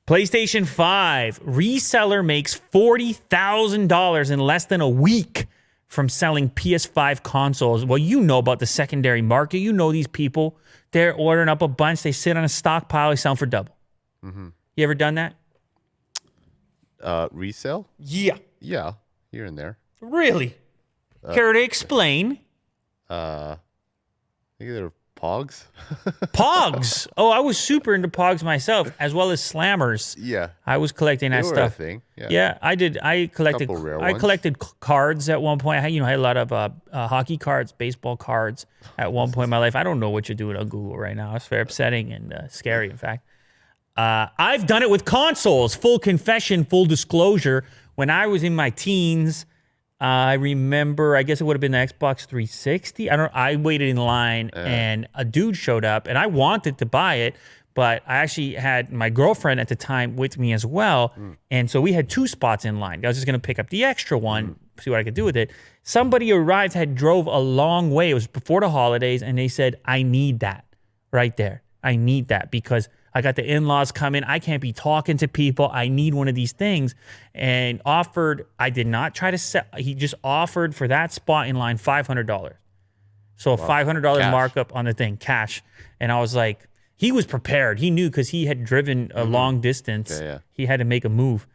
PlayStation 5 reseller makes $40,000 in less than a week from selling PS5 consoles. Well, you know about the secondary market. You know these people. They're ordering up a bunch. They sit on a stockpile. They sell for double. Mm-hmm. You ever done that? Resale? Yeah. Yeah, here and there. Really? Care to explain? I think they're Pogs. Pogs. Oh, I was super into Pogs myself, as well as Slammers. Yeah. I was collecting that They were stuff. a thing. Yeah, I did. I collected. Couple rare I ones. collected cards at one point. I had a lot of hockey cards, baseball cards at one point in my life. I don't know what you're doing on Google right now. It's very upsetting and scary, in fact. I've done it with consoles. Full confession, full disclosure. When I was in my teens, I remember, I guess it would have been the Xbox 360. I waited in line and a dude showed up and I wanted to buy it, but I actually had my girlfriend at the time with me as well. And so we had 2 spots in line. I was just going to pick up the extra one, see what I could do with it. Somebody arrived, drove a long way. It was before the holidays. And they said, I need that right there. I need that because I got the in-laws coming. I can't be talking to people. I need one of these things. And I did not try to sell. He just offered for that spot in line $500. So a $500 markup on the thing, cash. And I was like, he was prepared. He knew because he had driven a long distance. Yeah. He had to make a move.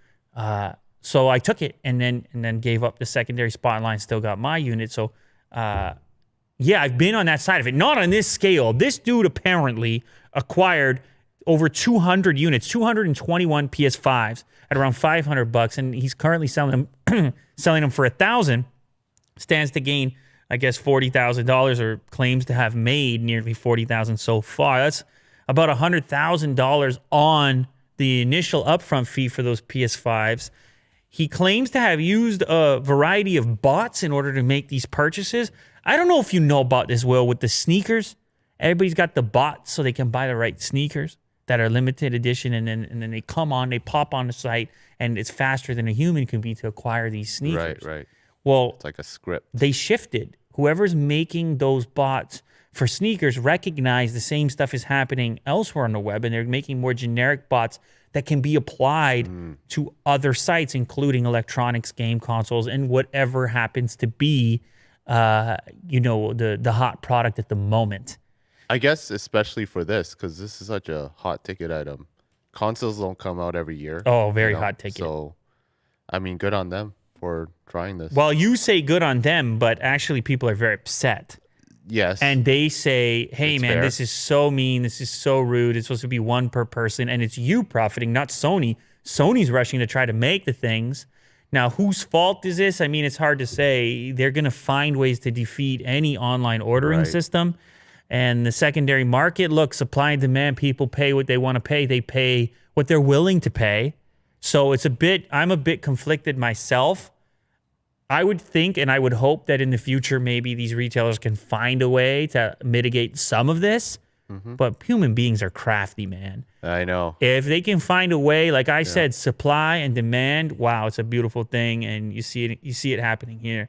So I took it and then gave up the secondary spot in line, still got my unit. So yeah, I've been on that side of it. Not on this scale. This dude apparently acquired over 200 units, 221 PS5s at around $500, and he's currently selling them for $1,000. Stands to gain, I guess, $40,000, or claims to have made nearly $40,000 so far. That's about $100,000 on the initial upfront fee for those PS5s. He claims to have used a variety of bots in order to make these purchases. I don't know if you know about this, Will, with the sneakers. Everybody's got the bots so they can buy the right sneakers that are limited edition, and then they pop on the site, and it's faster than a human can be to acquire these sneakers. Right. Well, It's like a script. they shifted. Whoever's making those bots for sneakers recognize the same stuff is happening elsewhere on the web, and they're making more generic bots that can be applied to other sites, including electronics, game consoles, and whatever happens to be, the hot product at the moment. I guess especially for this, because this is such a hot ticket item. Consoles don't come out every year. Oh, very hot ticket. So, I mean, good on them for trying this. Well, you say good on them, but actually people are very upset. Yes. And they say, hey, It's man, fair. this is so mean. This is so rude. It's supposed to be one per person. And it's you profiting, not Sony. Sony's rushing to try to make the things. Now, whose fault is this? I mean, it's hard to say. They're going to find ways to defeat any online ordering system. And the secondary market, look, supply and demand, people pay what they want to pay. They pay what they're willing to pay. So I'm a bit conflicted myself. I would think and I would hope that in the future, maybe these retailers can find a way to mitigate some of this. But human beings are crafty, man. I know. If they can find a way, like I said, supply and demand, wow, it's a beautiful thing. And you see it happening here.